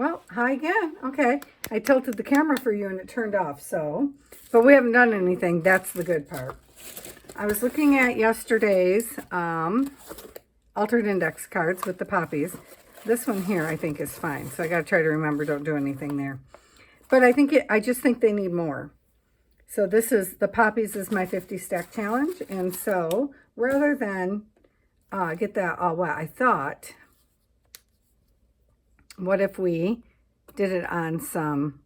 Well, hi again. Okay. I tilted the camera for you and it turned off, so. But we haven't done anything. That's the good part. I was looking at yesterday's altered index cards with the poppies. This one here I think is fine. So I got to try to remember, don't do anything there. But I just think they need more. So this is, the poppies is my 50 stack challenge. And so rather than get that all wet, I thought, what if we did it on some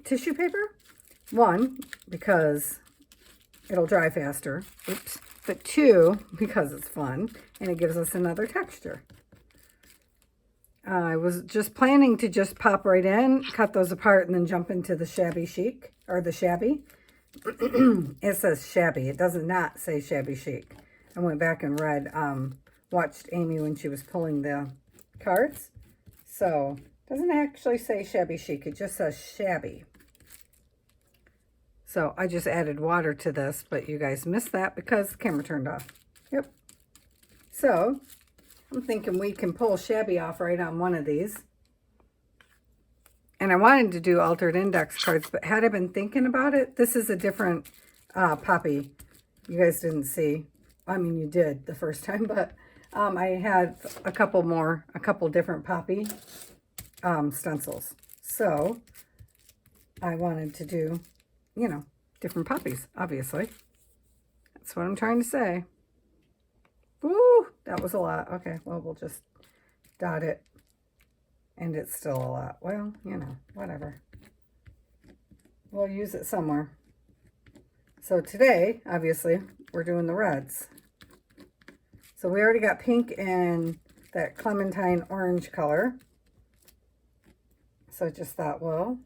tissue paper? One, because it'll dry faster. Oops. But two, because it's fun and it gives us another texture. I was just planning to just pop right in, cut those apart, and then jump into the shabby chic, or the shabby. It says shabby. It does not say shabby chic. I went back and read, watched Amy when she was pulling the cards. So, it doesn't actually say shabby chic. It just says shabby. So, I just added water to this, but you guys missed that because the camera turned off. Yep. So, I'm thinking we can pull shabby off right on one of these. And I wanted to do altered index cards, but had I been thinking about it, this is a different poppy. You guys didn't see. I mean, you did the first time, but I had a couple different poppy stencils. So I wanted to do, you know, different poppies, obviously. That's what I'm trying to say. Woo, that was a lot. Okay, well, we'll just dot it. And it's still a lot. Well, you know, whatever. We'll use it somewhere. So today, obviously, we're doing the reds. So we already got pink and that clementine orange color. So I just thought, well,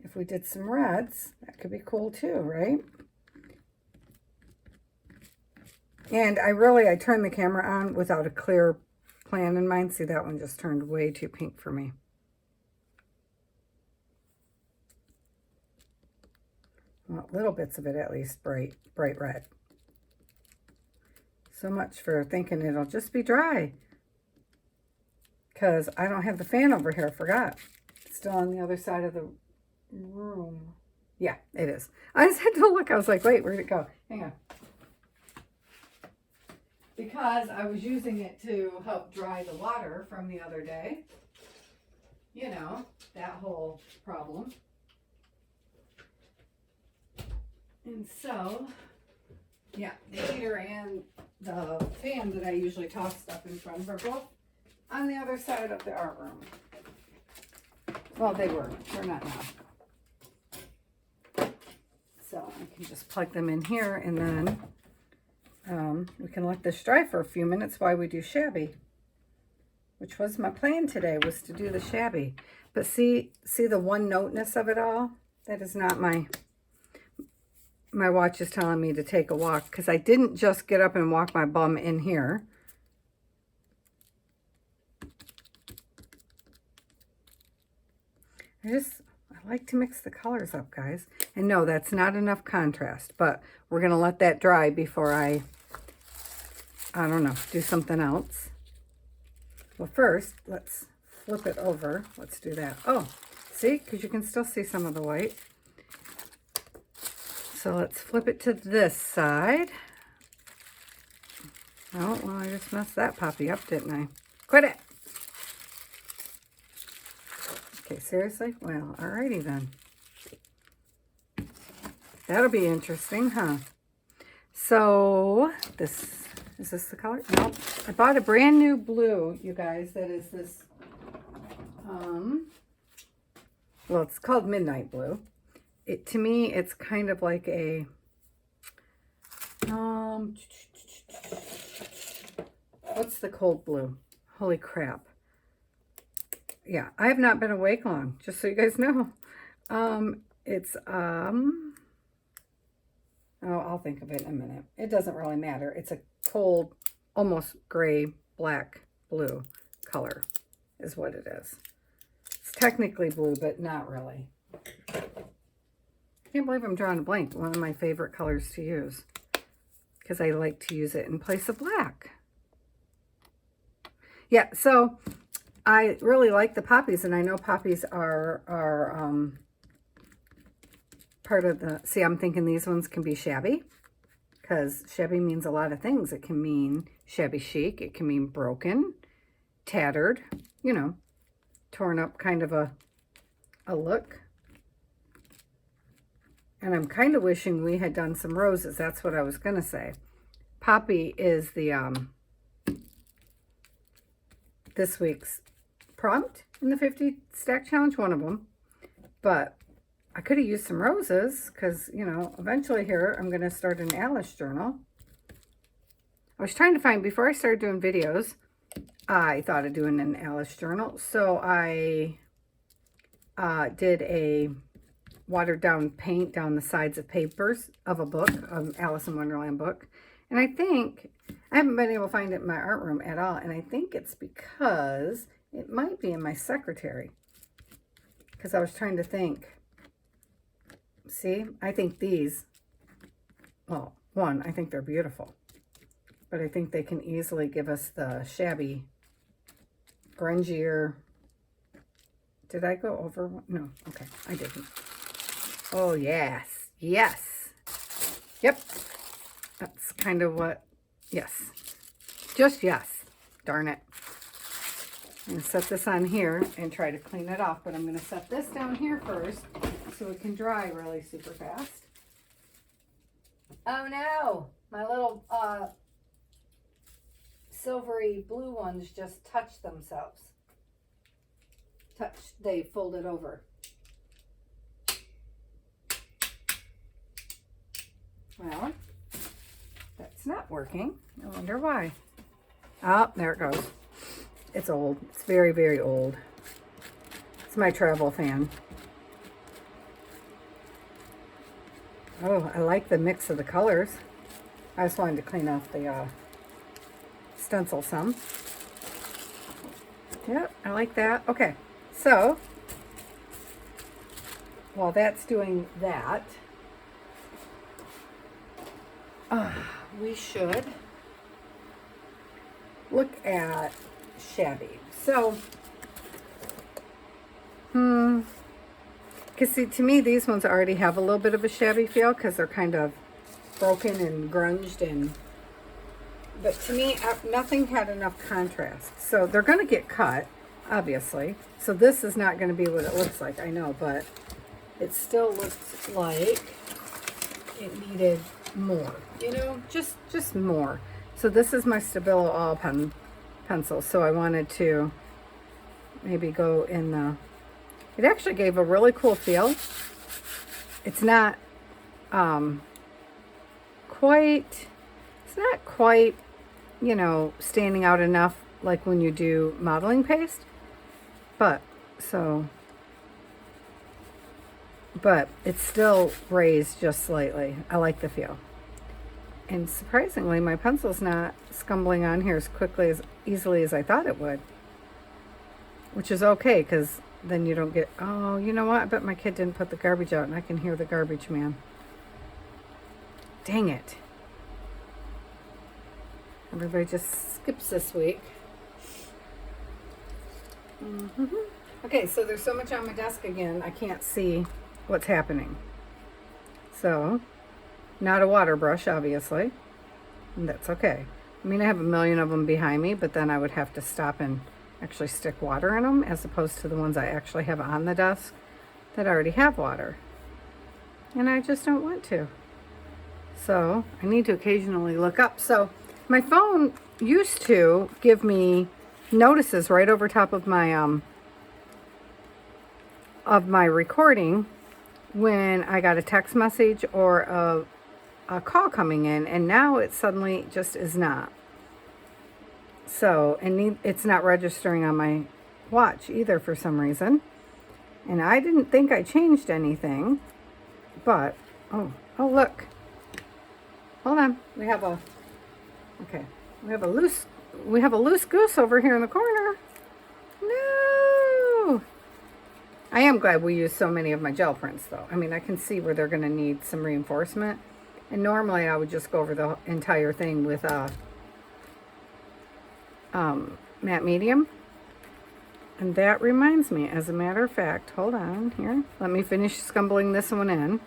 if we did some reds, that could be cool too, right? And I turned the camera on without a clear plan in mind. See, that one just turned way too pink for me. Well, little bits of it at least bright red. So much for thinking it'll just be dry. Because I don't have the fan over here, I forgot. It's still on the other side of the room. Yeah, it is. I just had to look. I was like, wait, where'd it go? Hang on. Because I was using it to help dry the water from the other day. You know, that whole problem. And so, yeah, the heater and the fan that I usually toss stuff in front of are both on the other side of the art room. Well, they were. They're not now. So I can just plug them in here and then we can let this dry for a few minutes while we do shabby, which was my plan today, was to do the shabby. But see the one noteness of it all? That is not my watch is telling me to take a walk, because I didn't just get up and walk my bum in here. I like to mix the colors up, guys. And no, that's not enough contrast, but we're going to let that dry before I don't know, do something else. Well, first, let's flip it over. Let's do that. Oh, see? Because you can still see some of the white. So let's flip it to this side. Oh, well, I just messed that poppy up, didn't I? Quit it! Okay, seriously? Well, alrighty then. That'll be interesting, huh? So, is this the color? No. I bought a brand new blue, you guys, that is this, well, it's called Midnight Blue. To me, it's kind of like a, what's the cold blue? Holy crap. Yeah, I have not been awake long, just so you guys know. It's, oh, I'll think of it in a minute. It doesn't really matter. It's a cold, almost gray, black, blue color is what it is. It's technically blue, but not really. I can't believe I'm drawing a blank. One of my favorite colors to use, because I like to use it in place of black. Yeah, so I really like the poppies, and I know poppies are part of the, see, I'm thinking these ones can be shabby, because shabby means a lot of things. It can mean shabby chic, it can mean broken, tattered, you know, torn up kind of a look. And I'm kind of wishing we had done some roses. That's what I was going to say. Poppy is the this week's prompt in the 50 stack challenge, one of them. But I could have used some roses because, you know, eventually here I'm going to start an Alice journal. I was trying to find, before I started doing videos, I thought of doing an Alice journal. So I did a watered down paint down the sides of papers of a book, Alice in Wonderland book. And I think, I haven't been able to find it in my art room at all. And I think it's because it might be in my secretary. Because I was trying to think. See, I think these, well, one, I think they're beautiful. But I think they can easily give us the shabby, grungier. Did I go over? No, okay, I didn't. Oh, yes, yes. Yep, that's kind of what, yes. Just yes, darn it. I'm going to set this on here and try to clean it off, but I'm going to set this down here first so it can dry really super fast. Oh no, my little silvery blue ones just touched themselves. They folded over. Well, that's not working. I wonder why. Oh, there it goes. It's old. It's very, very old. It's my travel fan. Oh, I like the mix of the colors. I just wanted to clean off the stencil some. Yep, I like that. Okay, so while that's doing that, we should look at shabby. So, because see, to me, these ones already have a little bit of a shabby feel because they're kind of broken and grunged, and but to me, nothing had enough contrast. So they're going to get cut, obviously. So this is not going to be what it looks like, I know, but it still looks like it needed more, you know, just more. So this is my Stabilo All pencil. So I wanted to maybe go in the, it actually gave a really cool feel. It's not quite, you know, standing out enough like when you do modeling paste, but it's still raised just slightly. I like the feel. And surprisingly, my pencil's not scumbling on here as easily as I thought it would, which is okay, because then you don't get, oh, you know what? I bet my kid didn't put the garbage out, and I can hear the garbage man. Dang it. Everybody just skips this week. Okay, so there's so much on my desk again, I can't see what's happening. So, not a water brush, obviously. And that's okay. I mean, I have a million of them behind me, but then I would have to stop and actually stick water in them, as opposed to the ones I actually have on the desk that already have water. And I just don't want to. So, I need to occasionally look up. So, my phone used to give me notices right over top of my recording when I got a text message or a call coming in, and now it suddenly just is not. So, and it's not registering on my watch either for some reason. And I didn't think I changed anything, but, oh look. Hold on, we have a loose goose over here in the corner. No! I am glad we use so many of my gel prints, though. I mean, I can see where they're going to need some reinforcement. And normally I would just go over the entire thing with matte medium. And that reminds me, as a matter of fact, hold on here. Let me finish scumbling this one in.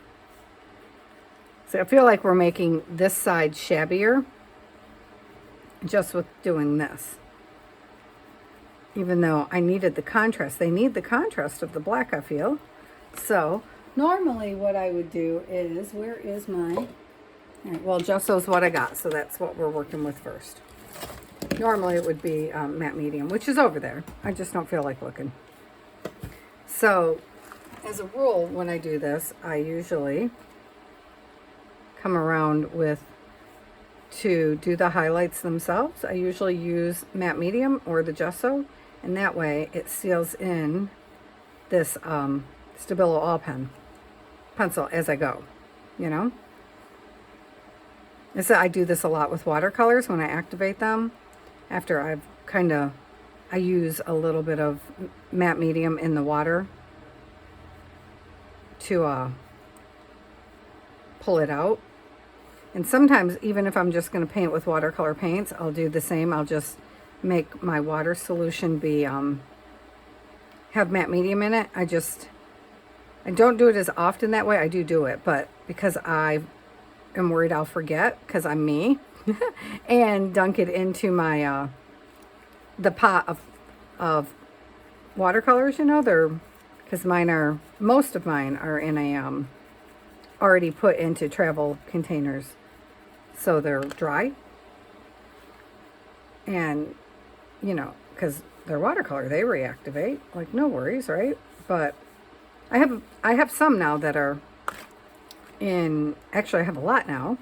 So I feel like we're making this side shabbier just with doing this. Even though I needed the contrast. They need the contrast of the black, I feel. So normally what I would do is, where is my, all right, well, gesso's what I got. So that's what we're working with first. Normally it would be matte medium, which is over there. I just don't feel like looking. So as a rule, when I do this, I usually come around with, to do the highlights themselves, I usually use matte medium or the gesso, and that way it seals in this Stabilo All pencil as I go, you know. And so I do this a lot with watercolors when I activate them. After I've I use a little bit of matte medium in the water to pull it out. And sometimes, even if I'm just going to paint with watercolor paints, I'll do the same. I'll just make my water solution be, have matte medium in it. I don't do it as often that way. I do it, but because I am worried I'll forget, because I'm me, and dunk it into my, the pot of watercolors, you know, because most of mine are in a, already put into travel containers, so they're dry, and you know, because they're watercolor, they reactivate, like, no worries, right? But I have some now that are in, actually I have a lot now,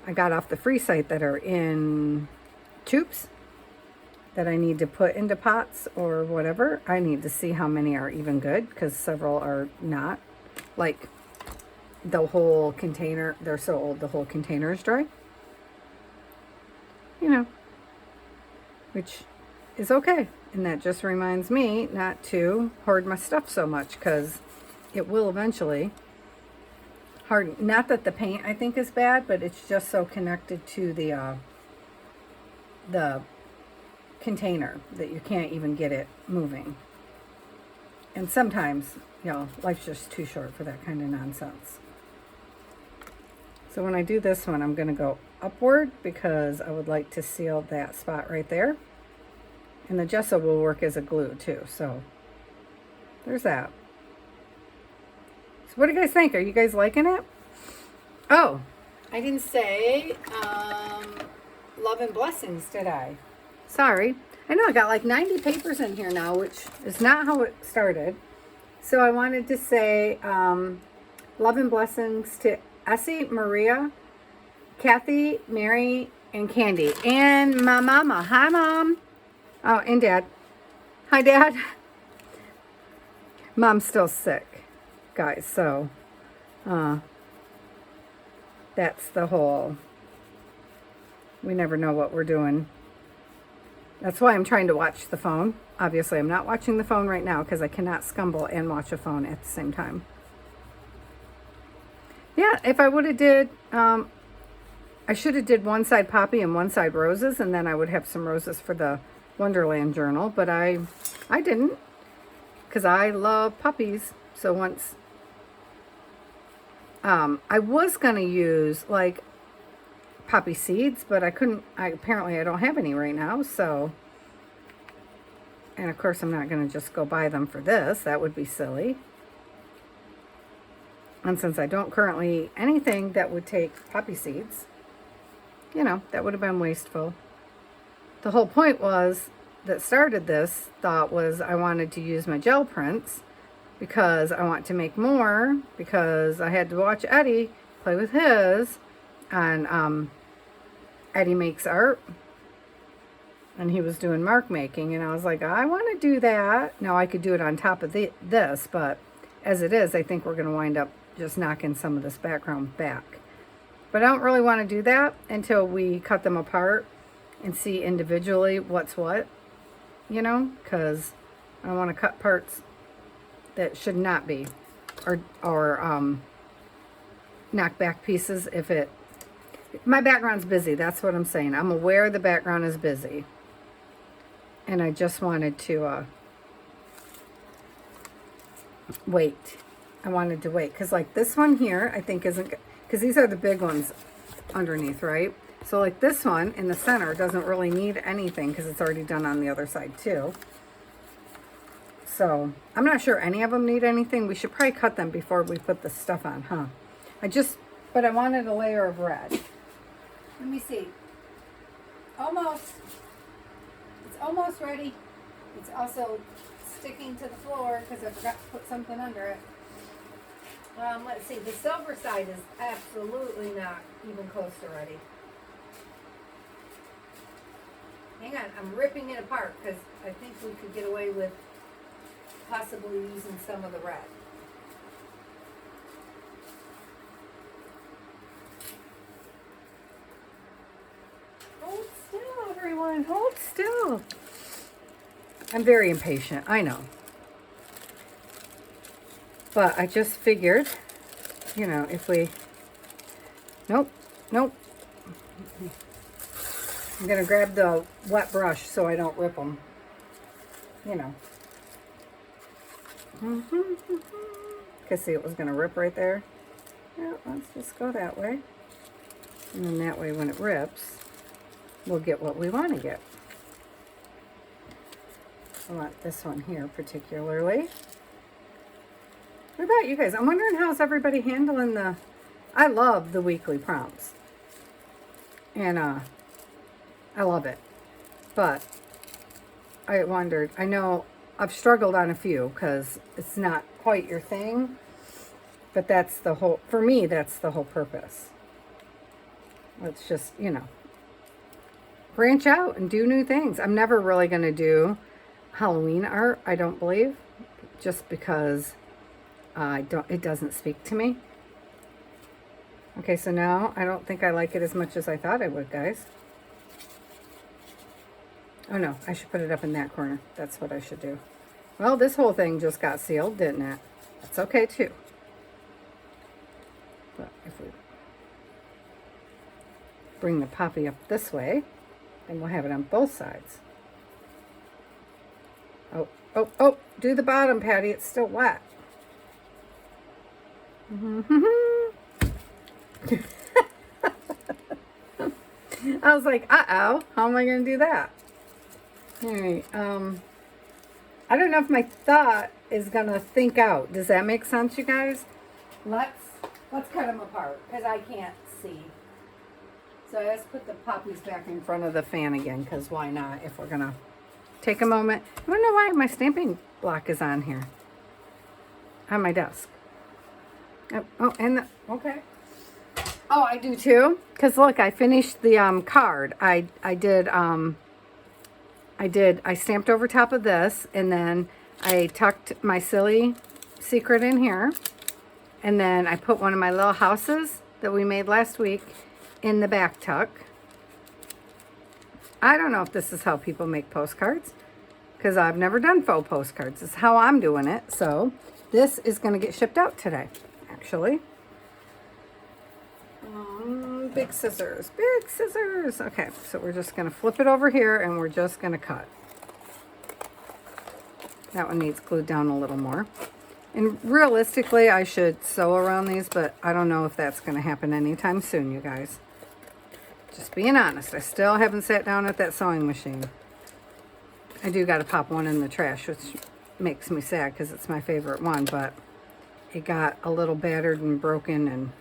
I got off the free site, that are in tubes that I need to put into pots or whatever. I need to see how many are even good, because several are not. Like the whole container, they're so old, the whole container is dry. You know, which is okay. And that just reminds me not to hoard my stuff so much, because it will eventually harden. Not that the paint I think is bad, but it's just so connected to the container that you can't even get it moving. And sometimes, you know, life's just too short for that kind of nonsense. So when I do this one, I'm going to go upward, because I would like to seal that spot right there. And the gesso will work as a glue too. So there's that. So what do you guys think? Are you guys liking it? Oh, I didn't say love and blessings, did I? Sorry. I know I got like 90 papers in here now, which is not how it started. So I wanted to say love and blessings to Essie, Maria, Kathy, Mary, and Candy. And my mama. Hi, Mom. Oh, and Dad. Hi, Dad. Mom's still sick, guys. So that's the whole, we never know what we're doing. That's why I'm trying to watch the phone. Obviously, I'm not watching the phone right now, because I cannot scumble and watch a phone at the same time. Yeah, if I would have did, I should have did one side poppy and one side roses, and then I would have some roses for the Wonderland journal, but I didn't, because I love puppies. So once, I was going to use like poppy seeds, but I couldn't, apparently I don't have any right now, so, and of course I'm not going to just go buy them for this, that would be silly. And since I don't currently eat anything that would take poppy seeds, you know, that would have been wasteful. The whole point was, that started this thought was, I wanted to use my gel prints because I want to make more, because I had to watch Eddie play with his, and Eddie makes art, and he was doing mark making, and I was like, I want to do that. Now I could do it on top of this, but as it is, I think we're going to wind up just knocking some of this background back. But I don't really want to do that until we cut them apart and see individually what's what, you know, because I don't want to cut parts that should not be, or knock back pieces if it, my background's busy. That's what I'm saying. I'm aware the background is busy. And I just wanted to wait. I wanted to wait because like this one here I think isn't, because these are the big ones underneath, right? So like this one in the center doesn't really need anything because it's already done on the other side too. So I'm not sure any of them need anything. We should probably cut them before we put the stuff on, huh? But I wanted a layer of red. Let me see. Almost. It's almost ready. It's also sticking to the floor because I forgot to put something under it. Let's see. The silver side is absolutely not even close to ready. Hang on. I'm ripping it apart because I think we could get away with possibly using some of the red. Hold still, everyone. Hold still. I'm very impatient. I know. But I just figured, you know, if we... Nope. Nope. I'm going to grab the wet brush so I don't rip them. You know. Because see, it was going to rip right there. Yeah, let's just go that way. And then that way when it rips, we'll get what we want to get. I want this one here particularly. What about you guys? I'm wondering how's everybody handling the... I love the weekly prompts. And I love it. But I wondered, I know I've struggled on a few because it's not quite your thing. But that's the whole, for me, that's the whole purpose. Let's just, you know, branch out and do new things. I'm never really going to do Halloween art, I don't believe, just because it doesn't speak to me. Okay, so now I don't think I like it as much as I thought I would, guys. Oh no, I should put it up in that corner. That's what I should do. Well, this whole thing just got sealed, didn't it? That's okay too. But if we bring the poppy up this way, then we'll have it on both sides. Oh, oh, oh, do the bottom, Patty. It's still wet. I was like, uh-oh, how am I going to do that? All right, I don't know if my thought is going to think out. Does that make sense, you guys? Let's cut them apart, because I can't see. So I just put the poppies back in front of the fan again, because why not, if we're going to take a moment. I don't know why my stamping block is on here. On my desk. Oh, and okay. Oh, I do too. Because look, I finished the card. I stamped over top of this, and then I tucked my silly secret in here. And then I put one of my little houses that we made last week in the back tuck. I don't know if this is how people make postcards, because I've never done faux postcards. This is how I'm doing it. So this is going to get shipped out today, actually. Big scissors, big scissors. Okay, so we're just going to flip it over here, and we're just going to cut. That one needs glued down a little more. And realistically, I should sew around these, but I don't know if that's going to happen anytime soon, you guys. Just being honest, I still haven't sat down at that sewing machine. I do got to pop one in the trash, which makes me sad because it's my favorite one, but it got a little battered and broken, and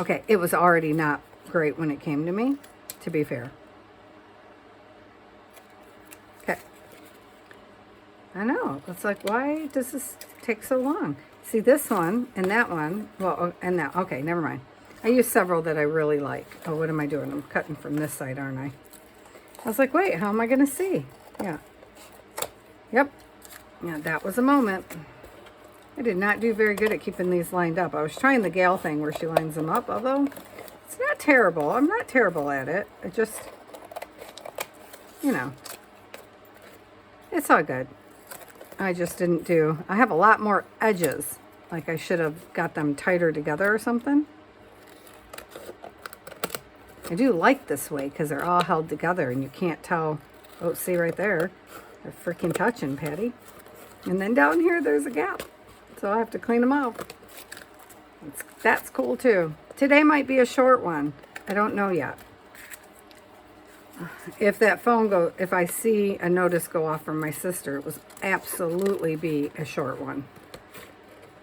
okay, it was already not great when it came to me, to be fair. Okay. I know, it's like, why does this take so long? See, this one and that one, well, and that, okay, never mind. I use several that I really like. Oh, what am I doing? I'm cutting from this side, aren't I? I was like, wait, how am I going to see? Yeah. Yep. Yeah, that was a moment. I did not do very good at keeping these lined up. I was trying the Gail thing where she lines them up, although it's not terrible. I'm not terrible at it. It just, you know, it's all good. I just didn't do, I have a lot more edges. Like I should have got them tighter together or something. I do like this way because they're all held together and you can't tell Oh, see right there. They're freaking touching, Patty. And then down here, there's a gap. So I'll have to clean them out. That's cool too. Today might be a short one. I don't know yet. If that phone if I see a notice go off from my sister, it will absolutely be a short one.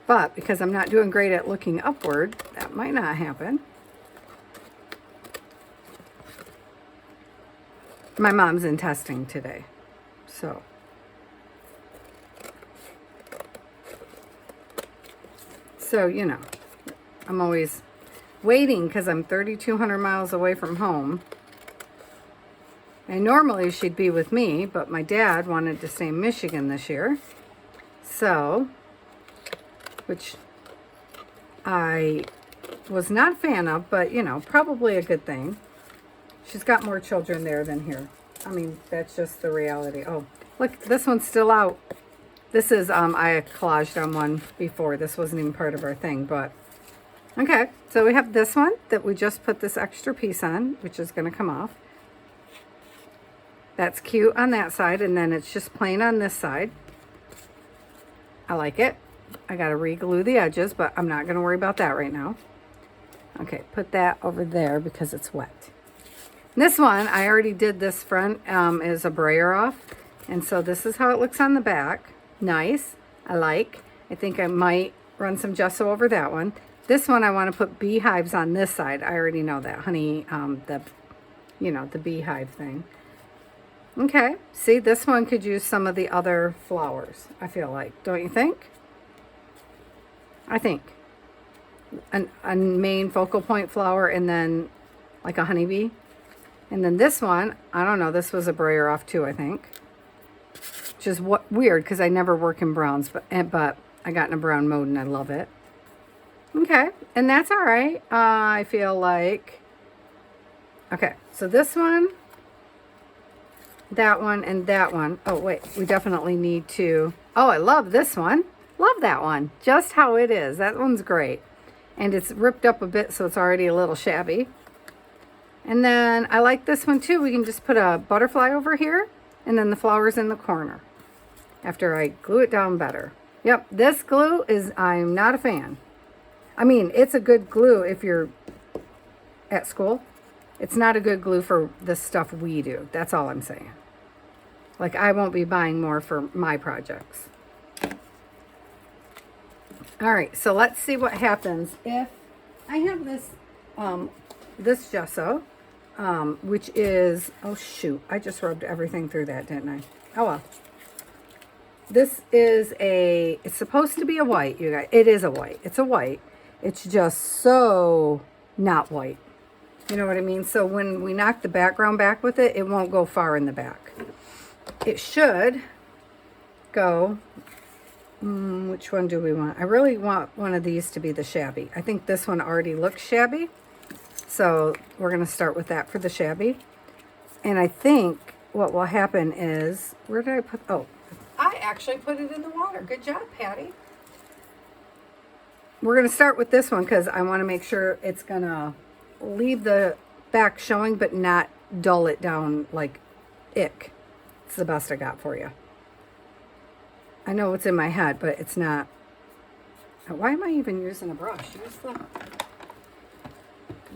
But because I'm not doing great at looking upward, that might not happen. My mom's in testing today, so. So, you know, I'm always waiting because I'm 3,200 miles away from home. And normally she'd be with me, but my dad wanted to stay in Michigan this year. So, which I was not a fan of, but, you know, probably a good thing. She's got more children there than here. I mean, that's just the reality. Oh, look, this one's still out. This is, I collaged on one before. This wasn't even part of our thing, but okay. So we have this one that we just put this extra piece on, which is going to come off. That's cute on that side, and then it's just plain on this side. I like it. I got to re-glue the edges, but I'm not going to worry about that right now. Okay, put that over there because it's wet. This one, I already did this front, is a brayer off. And so this is how it looks on the back. Nice. I like. I think I might run some gesso over that one. This one, I want to put beehives on this side. I already know that, honey, the beehive thing. Okay, see, this one could use some of the other flowers, I feel like. Don't you think? I think. A main focal point flower and then like a honeybee. And then this one, I don't know, this was a brayer off too, I think. Which is weird because I never work in browns, but I got in a brown mode and I love it. Okay, and that's all right. I feel like, okay, so this one, that one, and that one. Oh, wait, we definitely need to, oh, I love this one. Love that one, just how it is. That one's great. And it's ripped up a bit, so it's already a little shabby. And then I like this one too. We can just put a butterfly over here and then the flowers in the corner after I glue it down better. Yep, this glue is, I'm not a fan. I mean, it's a good glue if you're at school. It's not a good glue for the stuff we do. That's all I'm saying. Like, I won't be buying more for my projects. All right, so let's see what happens if I have this, this gesso, which is, oh shoot, I just rubbed everything through that, didn't I? Oh well. This is it's supposed to be a white, you guys. It is a white. It's a white. It's just so not white. You know what I mean? So when we knock the background back with it, it won't go far in the back. It should go, which one do we want? I really want one of these to be the shabby. I think this one already looks shabby. So we're going to start with that for the shabby. And I think what will happen is, where did I put, oh, I actually put it in the water. Good job, Patty. We're going to start with this one because I want to make sure it's going to leave the back showing but not dull it down like ick. It's the best I got for you. I know it's in my head, but it's not. Why am I even using a brush?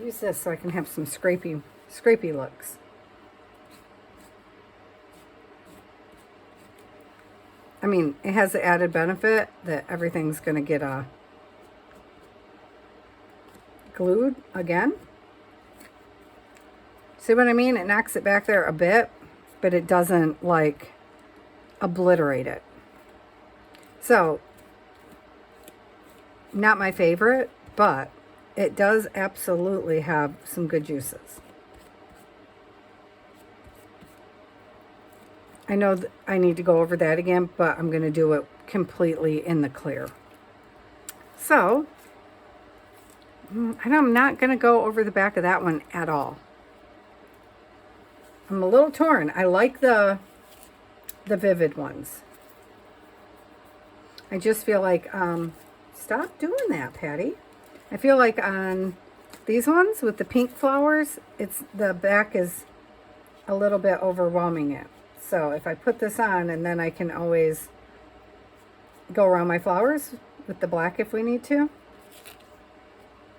Use this so I can have some scrapey looks. I mean, it has the added benefit that everything's going to get glued again. See what I mean? It knocks it back there a bit, but it doesn't like obliterate it. So, not my favorite, but it does absolutely have some good juices. I know I need to go over that again, but I'm going to do it completely in the clear. So, I'm not going to go over the back of that one at all. I'm a little torn. I like the vivid ones. I just feel like, stop doing that, Patty. I feel like on these ones with the pink flowers, the back is a little bit overwhelming it. So if I put this on, and then I can always go around my flowers with the black if we need to.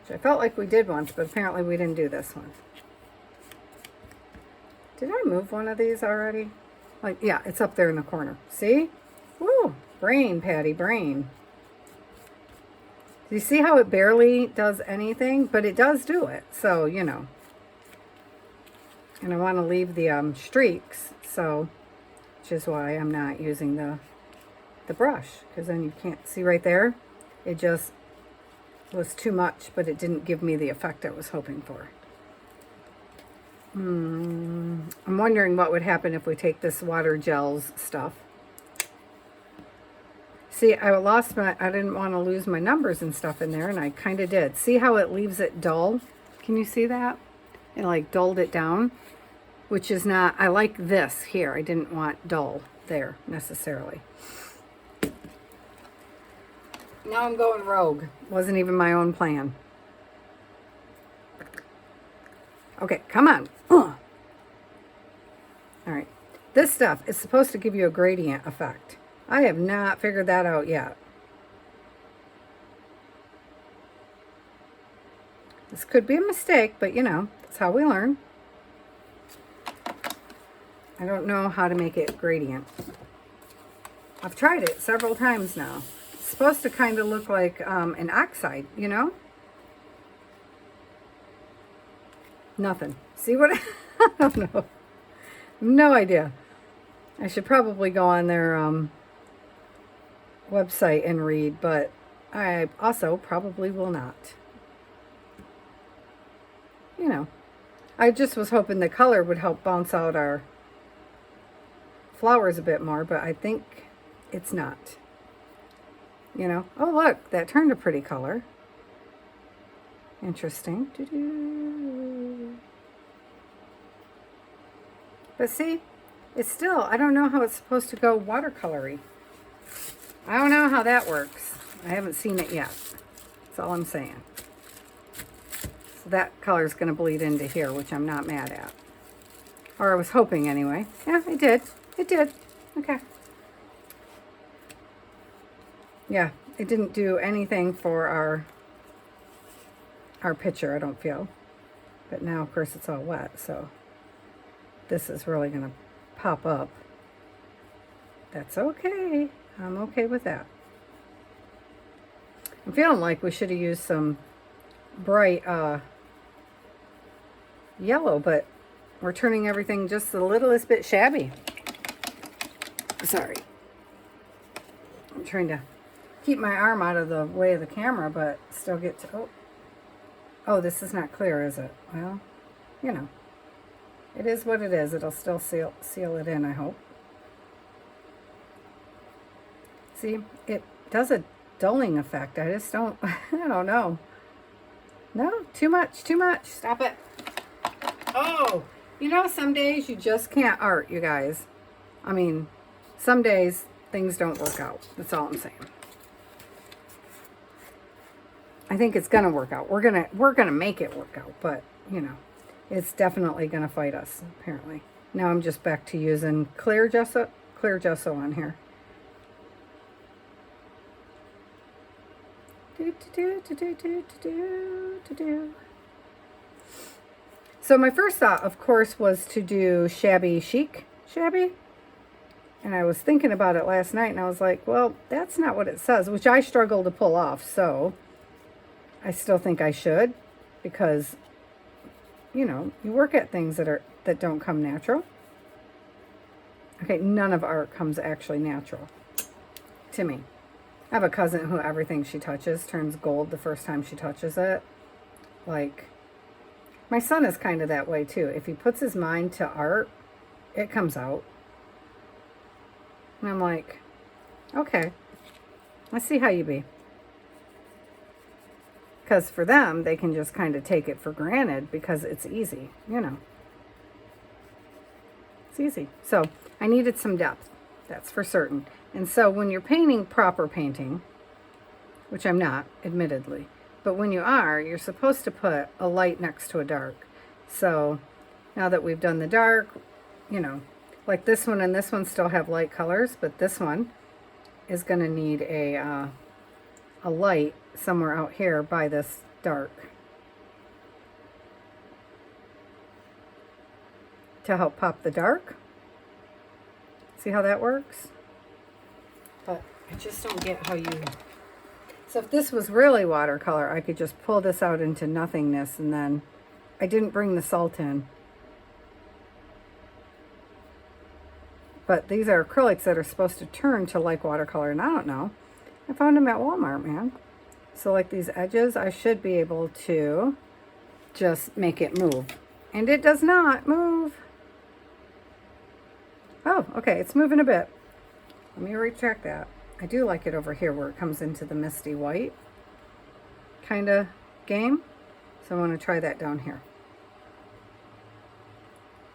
Which I felt like we did once, but apparently we didn't do this one. Did I move one of these already? Like, yeah, it's up there in the corner. See? Woo! Brain, Patty, brain. Do you see how it barely does anything? But it does do it. So, you know. And I want to leave the streaks. So, which is why I'm not using the brush. Because then you can't see right there. It just was too much. But it didn't give me the effect I was hoping for. I'm wondering what would happen if we take this water gels stuff. See, I didn't want to lose my numbers and stuff in there, and I kind of did. See how it leaves it dull? Can you see that? It like dulled it down, which is not, I like this here. I didn't want dull there necessarily. Now I'm going rogue. Wasn't even my own plan. Okay, come on. All right. This stuff is supposed to give you a gradient effect. I have not figured that out yet. This could be a mistake, but you know, that's how we learn. I don't know how to make it gradient. I've tried it several times now. It's supposed to kind of look like an oxide, you know? Nothing. See what? I don't know. No idea. I should probably go on their website and read, but I also probably will not. You know, I just was hoping the color would help bounce out our flowers a bit more, but I think it's not. You know, oh look, that turned a pretty color. Interesting. But see, it's still, I don't know how it's supposed to go watercolory. I don't know how that works. I haven't seen it yet. That's all I'm saying. So that color is going to bleed into here, which I'm not mad at. Or I was hoping anyway. Yeah, it did. It did. Okay. Yeah, it didn't do anything for our picture, I don't feel. But now, of course, it's all wet, so this is really going to pop up. That's okay. I'm okay with that. I'm feeling like we should have used some bright yellow, but we're turning everything just the littlest bit shabby. Sorry. I'm trying to keep my arm out of the way of the camera, but still get to... Oh, this is not clear, is it? Well, you know. It is what it is. It'll still seal it in, I hope. See, it does a dulling effect. I just don't, I don't know. No, too much, too much. Stop it. Oh, you know, some days you just can't art, you guys. I mean, some days things don't work out. That's all I'm saying. I think it's gonna work out. We're gonna make it work out, but you know, it's definitely gonna fight us, apparently. Now I'm just back to using clear gesso on here. So my first thought, of course, was to do shabby chic shabby. And I was thinking about it last night, and I was like, well, that's not what it says, which I struggle to pull off. So I still think I should, because, you know, you work at things that don't come natural. Okay, none of art comes actually natural to me. I have a cousin who everything she touches turns gold the first time she touches it. Like, my son is kind of that way too. If he puts his mind to art, it comes out. And I'm like, okay, I see how you be. Because for them, they can just kind of take it for granted because it's easy, you know. It's easy. So I needed some depth, that's for certain. And so when you're painting proper painting, which I'm not, admittedly, but when you are, you're supposed to put a light next to a dark. So now that we've done the dark, you know, like this one and this one still have light colors, but this one is going to need a light somewhere out here by this dark to help pop the dark. See how that works? But I just don't get how you... So if this was really watercolor, I could just pull this out into nothingness, and then I didn't bring the salt in. But these are acrylics that are supposed to turn to like watercolor, and I don't know. I found them at Walmart, man. So like these edges, I should be able to just make it move. And it does not move. Oh, okay, it's moving a bit. Let me retract that. I do like it over here where it comes into the misty white kind of game. So I want to try that down here.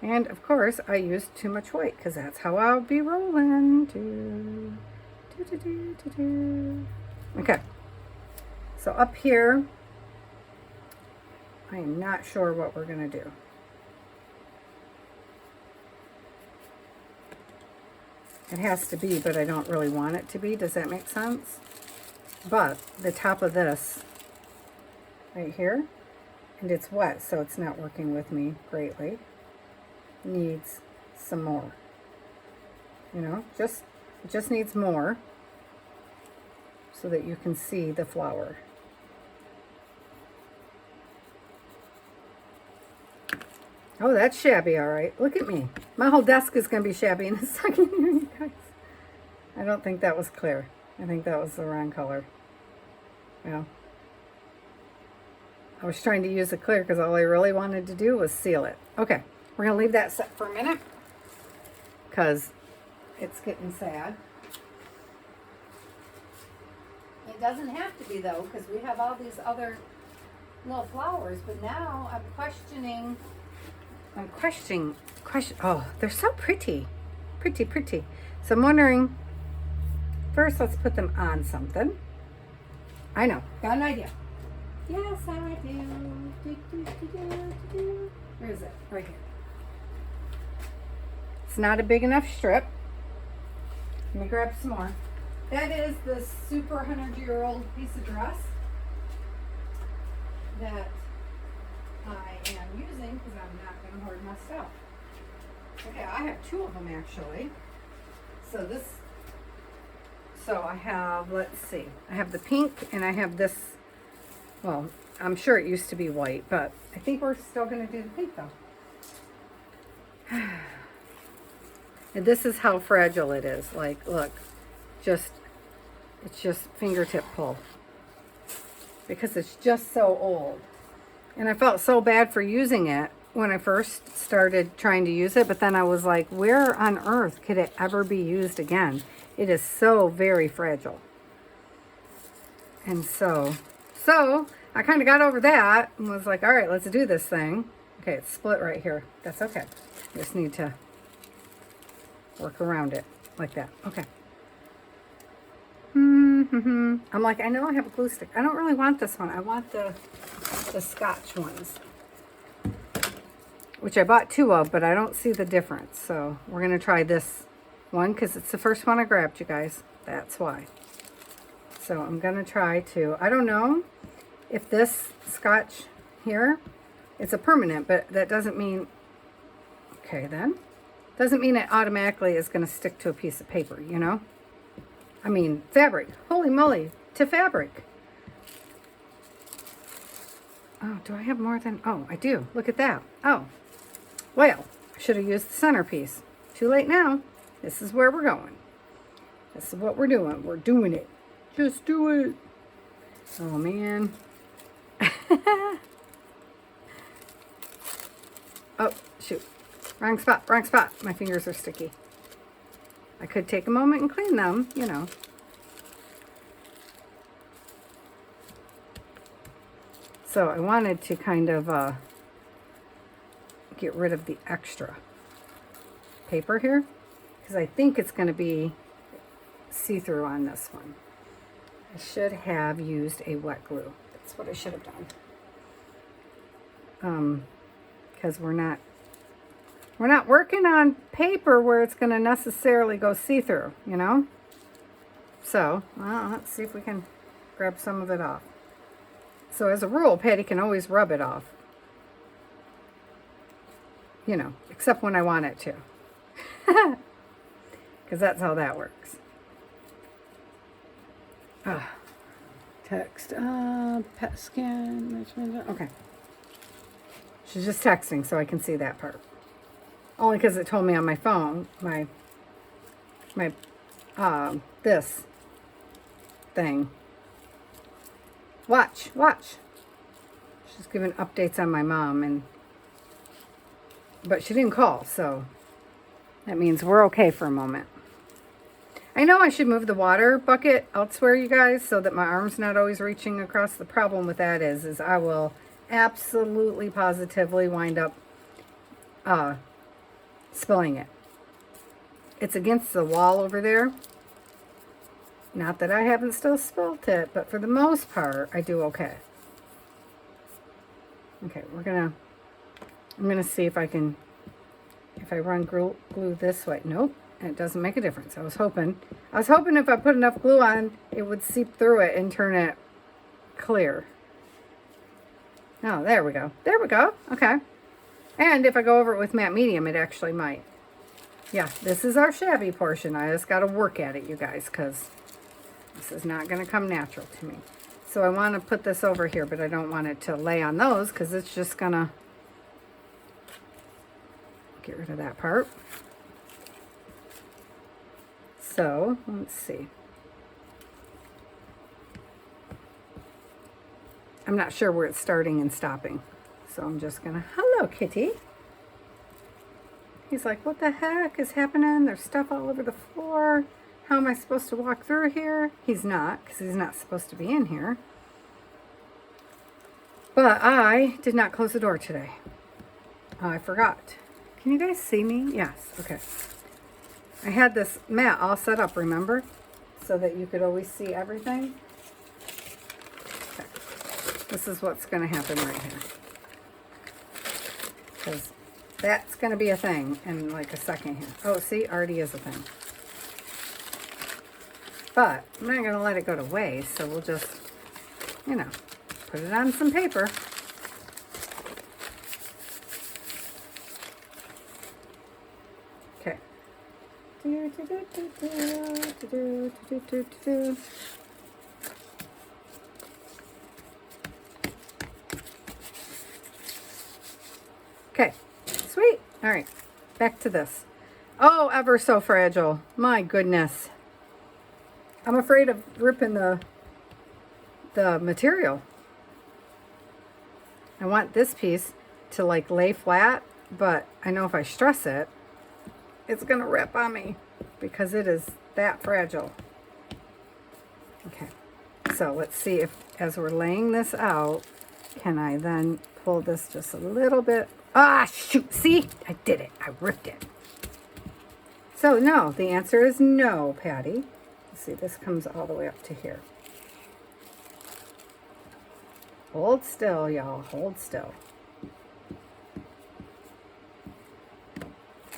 And of course, I used too much white because that's how I'll be rolling. Okay. So up here, I am not sure what we're going to do. It has to be, but I don't really want it to be. Does that make sense? But the top of this right here, and it's wet, so it's not working with me greatly, needs some more. You know, it just needs more so that you can see the flower. Oh, that's shabby, all right. Look at me. My whole desk is going to be shabby in a second here, you guys. I don't think that was clear. I think that was the wrong color. Well, I was trying to use it clear because all I really wanted to do was seal it. Okay, we're going to leave that set for a minute because it's getting sad. It doesn't have to be, though, because we have all these other little flowers. But now I'm questioning... oh, they're so pretty. Pretty. So I'm wondering, first let's put them on something. I know, got an idea. Yes, I do. Where is it? Right here. It's not a big enough strip. Let me grab some more. That is the super 100-year-old piece of dress that I am using because I'm not going to hoard my stuff. Okay, I have two of them actually. So I have, let's see, I have the pink and I have this, well, I'm sure it used to be white, but I think we're still going to do the pink though. And this is how fragile it is. Like, look, it's just fingertip pull because it's just so old. And I felt so bad for using it when I first started trying to use it, but then I was like, where on earth could it ever be used again? It is so very fragile. And so I kind of got over that and was like, all right, let's do this thing. Okay, it's split right here. That's okay. I just need to work around it like that. Okay. I'm like, I know I have a glue stick. I don't really want this one. I want the Scotch ones, which I bought two of, but I don't see the difference. So we're going to try this one because it's the first one I grabbed, you guys. That's why. So I'm going to try to, I don't know if this Scotch here, it's a permanent, but that doesn't mean, okay then, doesn't mean it automatically is going to stick to a piece of paper, you know? I mean, fabric. Holy moly, to fabric. Oh, do I have more than... Oh, I do. Look at that. Oh, well, I should have used the centerpiece. Too late now. This is where we're going. This is what we're doing. We're doing it. Just do it. Oh, man. Oh, shoot. Wrong spot. Wrong spot. My fingers are sticky. I could take a moment and clean them, you know. So I wanted to kind of get rid of the extra paper here because I think it's going to be see-through on this one. I should have used a wet glue. That's what I should have done. Because we're not We're not working on paper where it's going to necessarily go see-through, you know? So, well, let's see if we can grab some of it off. So as a rule, Patty can always rub it off. You know, except when I want it to. Because that's how that works. Text, pet scan, okay. She's just texting so I can see that part. Only because it told me on my phone, this thing. Watch. She's giving updates on my mom, but she didn't call, so that means we're okay for a moment. I know I should move the water bucket elsewhere, you guys, so that my arm's not always reaching across. The problem with that is I will absolutely positively wind up spilling it. It's against the wall over there. Not that I haven't still spilt it, but for the most part, I do okay. Okay, I'm gonna see if I run glue this way. Nope, it doesn't make a difference. I was hoping if I put enough glue on, it would seep through it and turn it clear. Oh, there we go. There we go. Okay. And if I go over it with matte medium, it actually might. Yeah, this is our shabby portion. I just got to work at it, you guys, because this is not going to come natural to me. So I want to put this over here, but I don't want it to lay on those because it's just going to get rid of that part. So, let's see. I'm not sure where it's starting and stopping. So I'm just going to, hello, kitty. He's like, what the heck is happening? There's stuff all over the floor. How am I supposed to walk through here? He's not, because he's not supposed to be in here. But I did not close the door today. I forgot. Can you guys see me? Yes. Okay. I had this mat all set up, remember? So that you could always see everything. Okay. This is what's going to happen right here. Because that's going to be a thing in like a second here. Oh, see? Already is a thing. But I'm not going to let it go to waste, so we'll just, you know, put it on some paper. Okay. Okay, sweet. All right, back to this. Oh, ever so fragile. My goodness. I'm afraid of ripping the material. I want this piece to like lay flat, but I know if I stress it, it's gonna rip on me because it is that fragile. Okay, so let's see if, as we're laying this out, can I then pull this just a little bit? Ah, shoot, see? I did it, I ripped it. So no, the answer is no, Patty. See, this comes all the way up to here. Hold still, y'all. Hold still.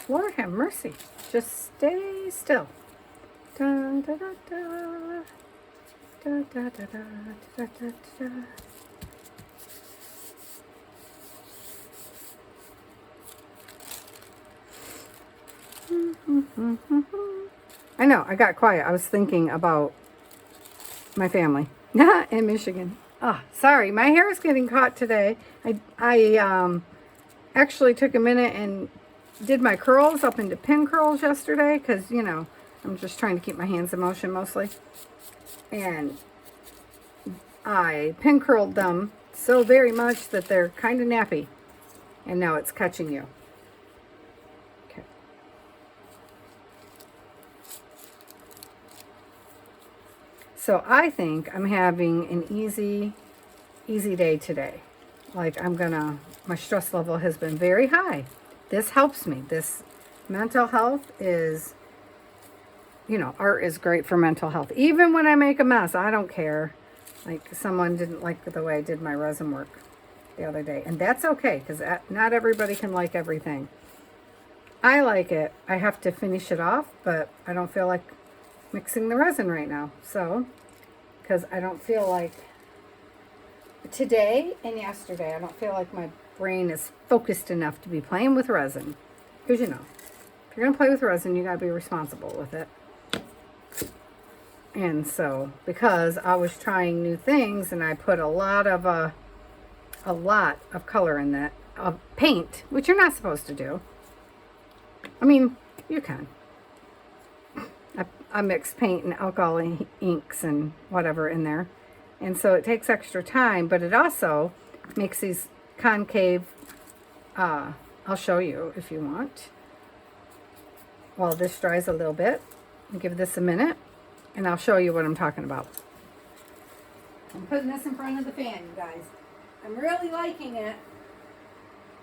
Lord have mercy. Just stay still. Da, da, da, da. Da, da, da, da, da, da, da. I know, I got quiet. I was thinking about my family in Michigan. Oh, sorry, my hair is getting caught today. I actually took a minute and did my curls up into pin curls yesterday because, you know, I'm just trying to keep my hands in motion mostly. And I pin curled them so very much that they're kind of nappy. And now it's catching you. Okay. So I think I'm having an easy day today. Like my stress level has been very high. This helps me. This mental health is, you know, art is great for mental health. Even when I make a mess, I don't care. Like someone didn't like the way I did my resin work the other day. And that's okay, because not everybody can like everything. I like it. I have to finish it off, but I don't feel like mixing the resin right now. So, because I don't feel like today and yesterday, I don't feel like my brain is focused enough to be playing with resin. Because, you know, if you're going to play with resin, you got to be responsible with it. And so, because I was trying new things and I put a lot of color in that, of paint, which you're not supposed to do. I mean, you can. I mix paint and alcohol inks and whatever in there. And so it takes extra time, but it also makes these concave, I'll show you if you want. While this dries a little bit, I'll give this a minute and I'll show you what I'm talking about. I'm putting this in front of the fan, you guys. I'm really liking it.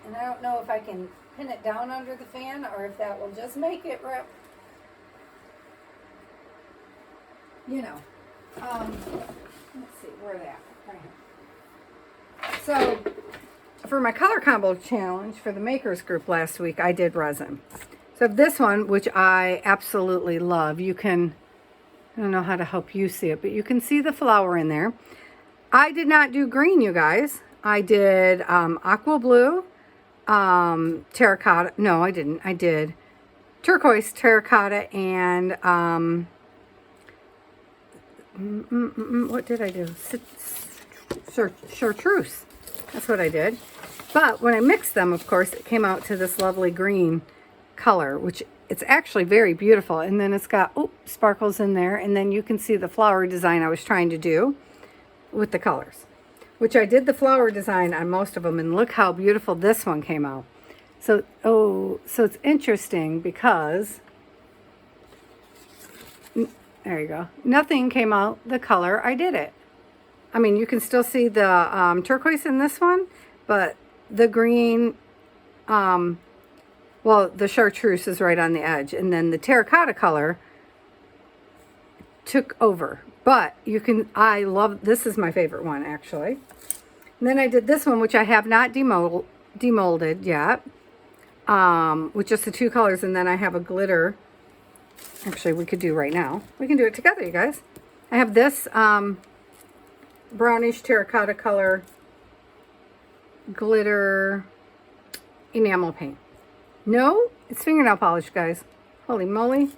And I don't know if I can pin it down under the fan or if that will just make it rip. You know. Let's see, where they at? Right here. So, for my color combo challenge for the makers group last week, I did resin. So this one, which I absolutely love, you can, I don't know how to help you see it, but you can see the flower in there. I did not do green, you guys. I did aqua blue, terracotta. No, I didn't. I did turquoise, terracotta, and what did I do? Chartreuse. That's what I did. But when I mixed them, of course, it came out to this lovely green color, which it's actually very beautiful. And then it's got sparkles in there. And then you can see the flower design I was trying to do with the colors, which I did the flower design on most of them. And look how beautiful this one came out. So, so it's interesting because there you go. Nothing came out the color I did it. I mean, you can still see the turquoise in this one, but the green, well, the chartreuse is right on the edge. And then the terracotta color took over. But you can, I love, this is my favorite one, actually. And then I did this one, which I have not demolded yet, with just the two colors. And then I have a glitter. Actually, we could do right now. We can do it together, you guys. I have this brownish terracotta color glitter enamel paint. No, it's fingernail polish, guys. Holy moly.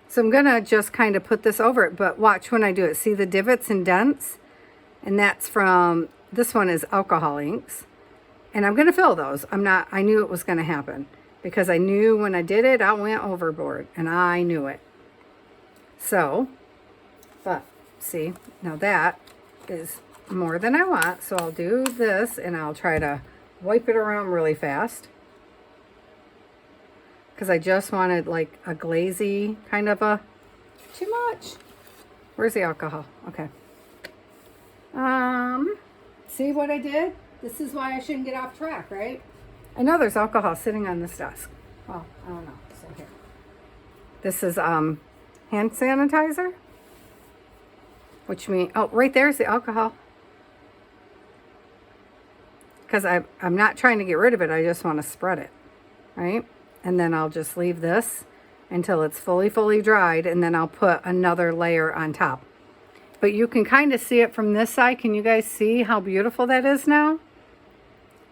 So I'm going to just kind of put this over it, but watch when I do it. See the divots and dents? And that's from, this one is alcohol inks. And I'm going to fill those. I knew it was going to happen. Because I knew when I did it, I went overboard. And I knew it. So, but, see, now that is more than I want. So I'll do this, and I'll try to wipe it around really fast. Because I just wanted, like, a glazy kind of a, too much. Where's the alcohol? Okay. See what I did? This is why I shouldn't get off track, right? I know there's alcohol sitting on this desk. Well, I don't know. So here. This is hand sanitizer. Which means, oh, right there's the alcohol. Because I'm not trying to get rid of it. I just want to spread it. Right? And then I'll just leave this until it's fully dried. And then I'll put another layer on top. But you can kind of see it from this side. Can you guys see how beautiful that is now?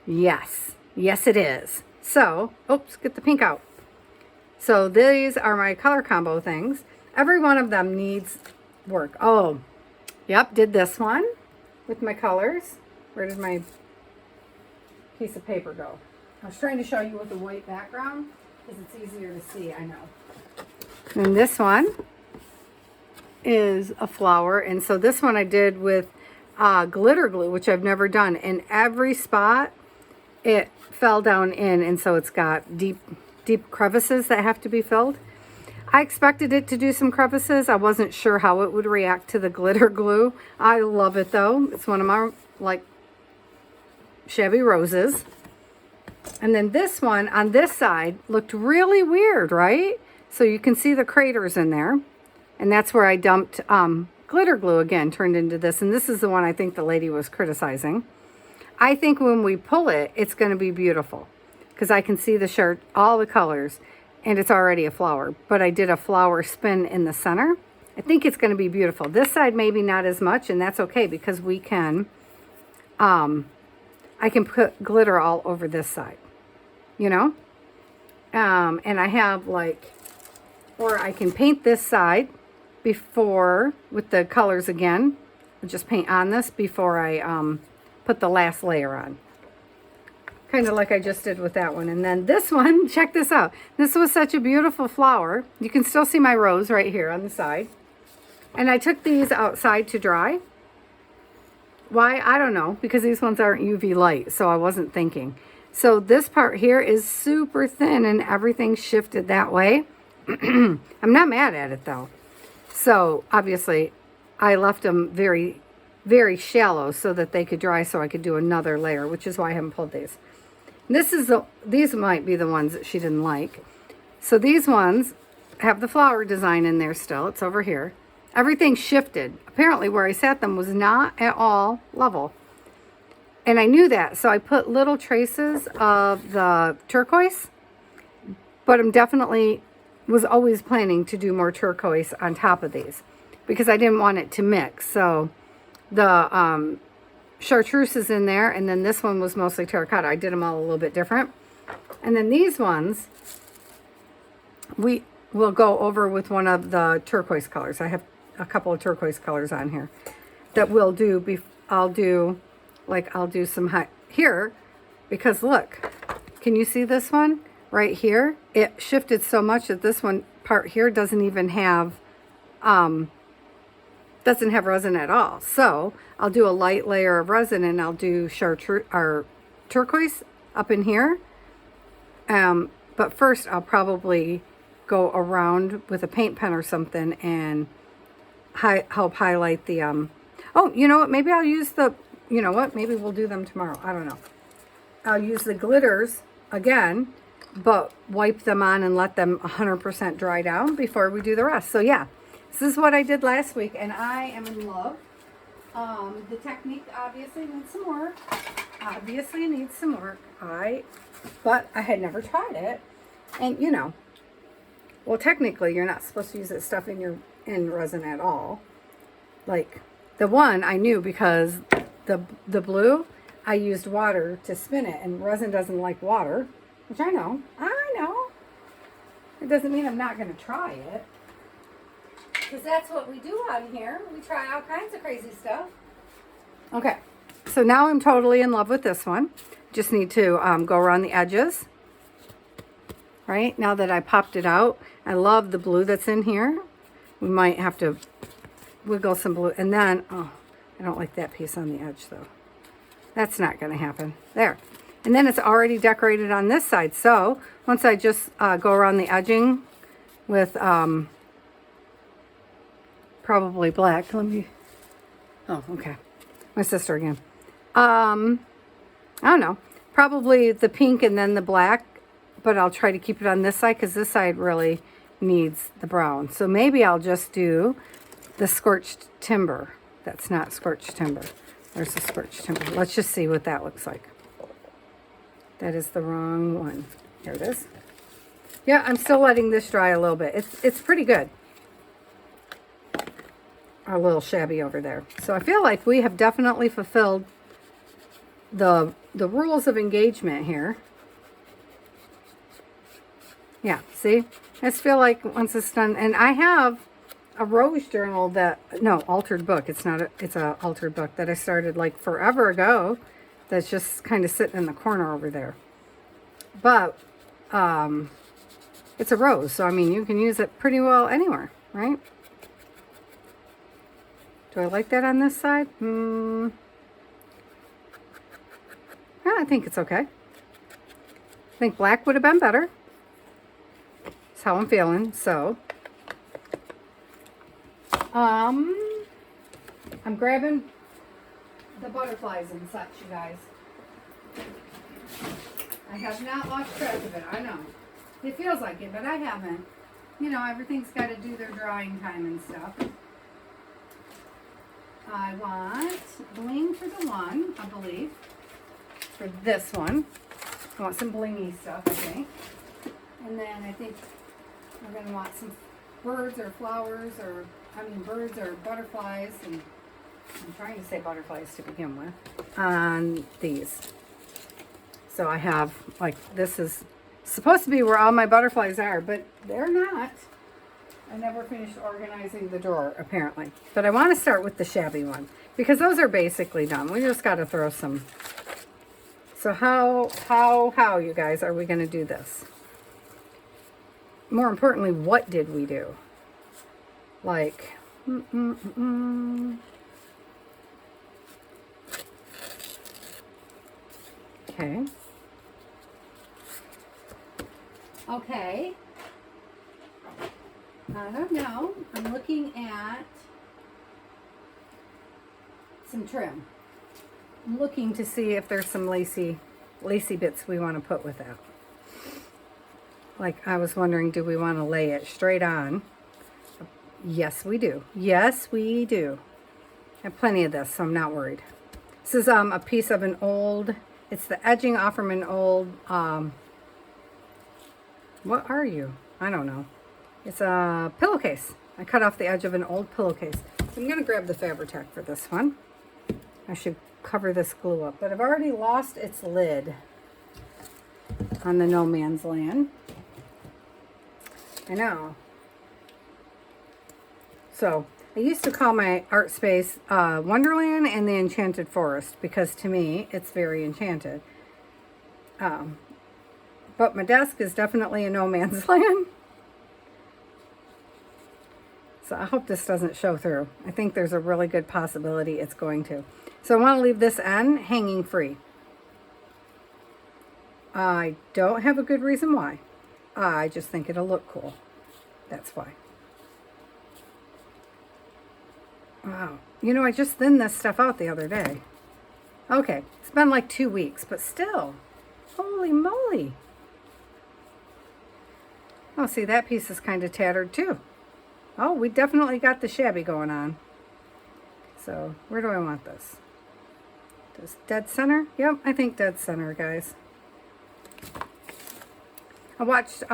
Yes. Yes, it is. So, oops, get the pink out. So these are my color combo things. Every one of them needs work. Oh, yep, did this one with my colors. Where did my piece of paper go? I was trying to show you with a white background because it's easier to see, I know. And this one is a flower. And so this one I did with glitter glue, which I've never done. In every spot, it fell down in, and so it's got deep crevices that have to be filled. I expected it to do some crevices. I wasn't sure how it would react to the glitter glue. I love it though. It's one of my, like, shabby roses. And then this one on this side looked really weird, right? So you can see the craters in there. And that's where I dumped glitter glue again, turned into this. And this is the one I think the lady was criticizing. I think when we pull it, it's going to be beautiful. because I can see the shirt, all the colors, and it's already a flower. But I did a flower spin in the center. I think it's going to be beautiful. This side maybe not as much, and that's okay because we can, I can put glitter all over this side, you know? And I have like, or I can paint this side before, with the colors again. I'll just paint on this before I put the last layer on. Kind of like I just did with that one. And then this one, check this out. This was such a beautiful flower. You can still see my rose right here on the side. And I took these outside to dry. Why? I don't know, because these ones aren't UV light, so I wasn't thinking. So this part here is super thin and everything shifted that way. I'm not mad at it though. So obviously I left them very, very shallow so that they could dry so I could do another layer, which is why I haven't pulled these. These might be the ones that she didn't like. So these ones have the flower design in there still. It's over here. Everything shifted. Apparently where I sat them was not at all level. And I knew that, so I put little traces of the turquoise. But I'm definitely was always planning to do more turquoise on top of these because I didn't want it to mix. So the chartreuse is in there, and then this one was mostly terracotta. I did them all a little bit different. And then these ones, we will go over with one of the turquoise colors. I have a couple of turquoise colors on here that we'll do. I'll do some high here because look, can you see this one right here? It shifted so much that this one part here doesn't even have resin at all. So I'll do a light layer of resin and I'll do chartreuse or turquoise up in here. But first I'll probably go around with a paint pen or something and help highlight the, oh, you know what? Maybe I'll use the, you know what? Maybe we'll do them tomorrow. I don't know. I'll use the glitters again, but wipe them on and let them 100% dry down before we do the rest. So yeah, this is what I did last week and I am in love. The technique obviously needs some work. But I had never tried it. And you know, well, technically you're not supposed to use this stuff in resin at all. Like the one I knew because the blue, I used water to spin it, and resin doesn't like water, which I know. It doesn't mean I'm not going to try it. Because that's what we do out here. We try all kinds of crazy stuff. Okay, so now I'm totally in love with this one. Just need to go around the edges. Right, now that I popped it out, I love the blue that's in here. We might have to wiggle some blue. And then, oh, I don't like that piece on the edge though. That's not going to happen. There. And then it's already decorated on this side. So once I just go around the edging with probably black. Let me, oh, okay. My sister again. I don't know. Probably the pink and then the black. But I'll try to keep it on this side because this side really needs the brown. So maybe I'll just do the scorched timber. That's not scorched timber. There's the scorched timber. Let's just see what that looks like. That is the wrong one. Here it is. Yeah, I'm still letting this dry a little bit. It's pretty good. Our little shabby over there. So I feel like we have definitely fulfilled the rules of engagement here. Yeah, see? I just feel like once it's done, and I have a rose journal altered book. It's a altered book that I started like forever ago. That's just kind of sitting in the corner over there. But it's a rose, so I mean you can use it pretty well anywhere, right? Do I like that on this side? Yeah, I think it's okay. I think black would have been better. That's how I'm feeling. So I'm grabbing the butterflies and such, you guys. I have not lost track of it. I know it feels like it, but I haven't. You know, everything's got to do their drying time and stuff. I want bling for the one, I believe, for this one. I want some blingy stuff, I think. And then I think we're going to want some birds or flowers, or, I mean, birds or butterflies, and I'm trying to say butterflies to begin with, on these. So I have, like, this is supposed to be where all my butterflies are, but they're not. I never finished organizing the drawer, apparently. But I want to start with the shabby one, because those are basically done. We just got to throw some. So how, you guys, are we going to do this? More importantly, what did we do? Like, okay. Okay. I don't know. I'm looking at some trim. I'm looking to see if there's some lacy bits we want to put with that. Like, I was wondering, do we want to lay it straight on? Yes, we do. Yes, we do. I have plenty of this, so I'm not worried. This is a piece of an old, it's the edging off from an old, what are you? I don't know. It's a pillowcase. I cut off the edge of an old pillowcase. So I'm going to grab the Fabri-Tac for this one. I should cover this glue up, but I've already lost its lid on the No Man's Land. I know. So I used to call my art space Wonderland and the Enchanted Forest, because to me it's very enchanted. But my desk is definitely a no man's land. So I hope this doesn't show through. I think there's a really good possibility it's going to. So I want to leave this end hanging free. I don't have a good reason why. I just think it'll look cool. That's why. Wow. You know, I just thinned this stuff out the other day. Okay, it's been like 2 weeks, but still. Holy moly. Oh, see, that piece is kind of tattered too. Oh, we definitely got the shabby going on. So, where do I want this? Does dead center? Yep, I think dead center, guys. I watched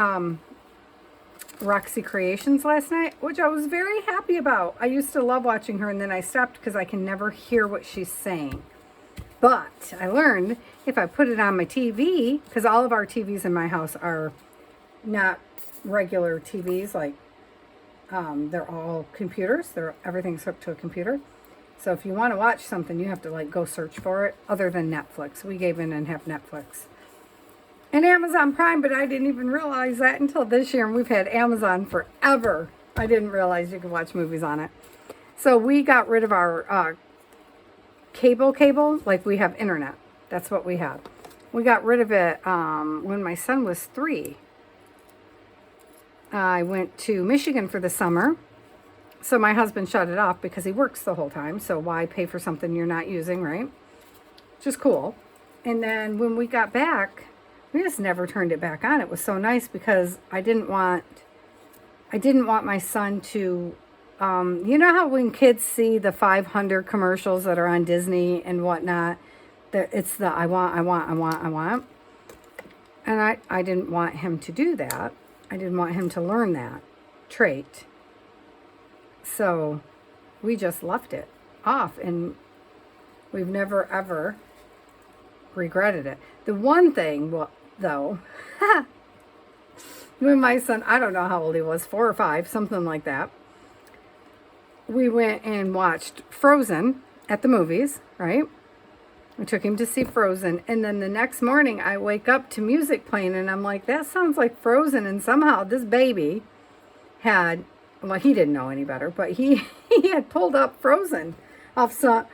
Roxy Creations last night, which I was very happy about. I used to love watching her, and then I stopped because I can never hear what she's saying. But I learned if I put it on my TV, because all of our TVs in my house are not regular TVs, like they're all computers. Everything's hooked to a computer. So if you want to watch something, you have to like go search for it, other than Netflix. We gave in and have Netflix and Amazon Prime, but I didn't even realize that until this year, and we've had Amazon forever. I didn't realize you could watch movies on it. So we got rid of our cable, like we have internet. That's what we have. We got rid of it when my son was 3. I went to Michigan for the summer, so my husband shut it off because he works the whole time, so why pay for something you're not using, right? Which is cool. And then when we got back, we just never turned it back on. It was so nice because I didn't want my son to, you know how when kids see the 500 commercials that are on Disney and whatnot, that it's the I want. And I didn't want him to do that. I didn't want him to learn that trait. So we just left it off, and we've never ever regretted it. The one thing, well, though, when my son, I don't know how old he was, 4 or 5, something like that, we went and watched Frozen at the movies, right? We took him to see Frozen, and then the next morning I wake up to music playing, and I'm like, that sounds like Frozen, and somehow this baby had, well, he didn't know any better, but he had pulled up Frozen off a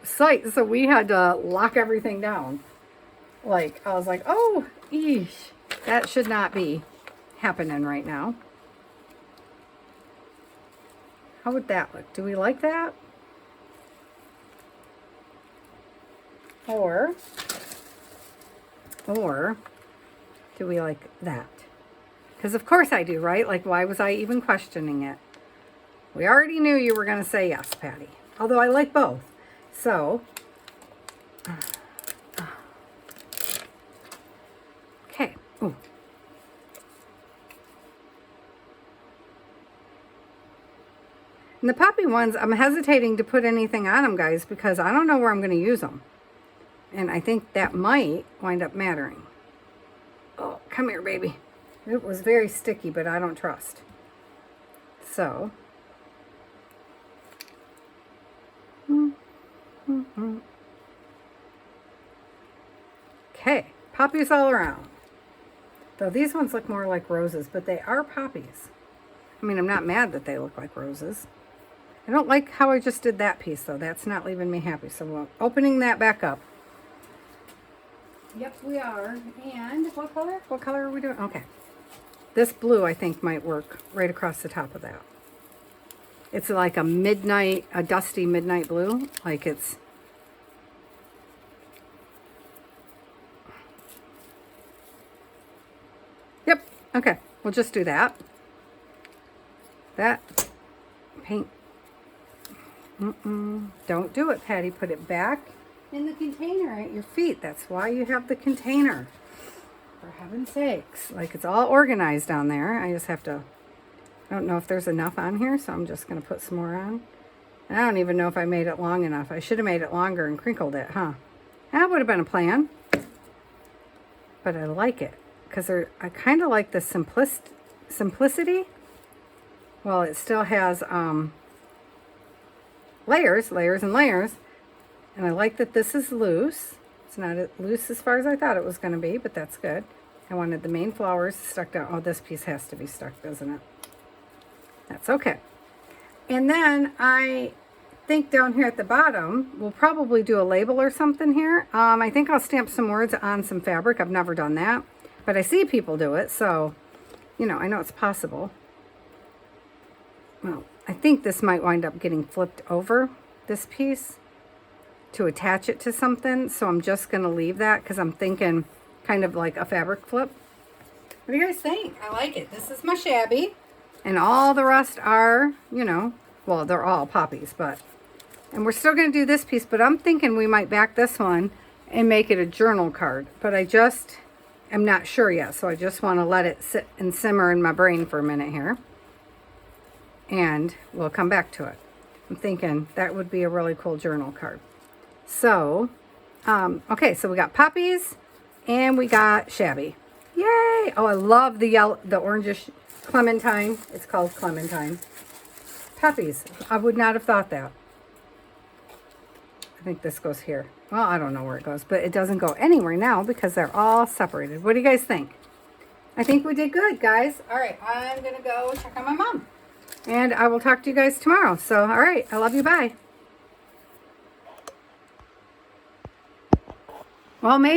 site, so we had to lock everything down. Like, I was like, oh, eesh, that should not be happening right now. How would that look? Do we like that? Or do we like that? Because of course I do, right? Like, why was I even questioning it? We already knew you were going to say yes, Patty. Although I like both. So, And the poppy ones, I'm hesitating to put anything on them, guys, because I don't know where I'm going to use them. And I think that might wind up mattering. Oh, come here, baby. It was very sticky, but I don't trust. So. Okay, poppies all around. Though these ones look more like roses, but they are poppies. I mean, I'm not mad that they look like roses. I don't like how I just did that piece, though. That's not leaving me happy. So we're opening that back up. Yep, we are. And what color? What color are we doing? Okay. This blue, I think, might work right across the top of that. It's like a midnight, a dusty midnight blue. Like it's... Yep. Okay. We'll just do that. That. Paint. Don't do it, Patty. Put it back in the container at your feet. That's why you have the container. For heaven's sakes. Like it's all organized down there. I just have to... I don't know if there's enough on here, so I'm just going to put some more on. And I don't even know if I made it long enough. I should have made it longer and crinkled it, huh? That would have been a plan. But I like it. Because I kind of like the simplicity. Well, it still has layers and layers. And I like that this is loose. It's not as loose as far as I thought it was going to be, but that's good. I wanted the main flowers stuck down. Oh, this piece has to be stuck, doesn't it? That's okay. And then I think down here at the bottom, we'll probably do a label or something here. I think I'll stamp some words on some fabric. I've never done that, but I see people do it. So, you know, I know it's possible. Well, I think this might wind up getting flipped over, this piece, to attach it to something. So I'm just going to leave that because I'm thinking kind of like a fabric flip. What do you guys think? I like it. This is my shabby. And all the rest are, you know, well, they're all poppies, but, and we're still going to do this piece, but I'm thinking we might back this one and make it a journal card. But I just am not sure yet, so I just want to let it sit and simmer in my brain for a minute here. And we'll come back to it. I'm thinking that would be a really cool journal card. So, okay, so we got poppies and we got shabby. Yay! Oh, I love the yellow, the orangish clementine. It's called clementine. Poppies. I would not have thought that. I think this goes here. Well, I don't know where it goes, but it doesn't go anywhere now because they're all separated. What do you guys think? I think we did good, guys. All right, I'm going to go check on my mom. And I will talk to you guys tomorrow. So, all right, I love you. Bye. Well, maybe.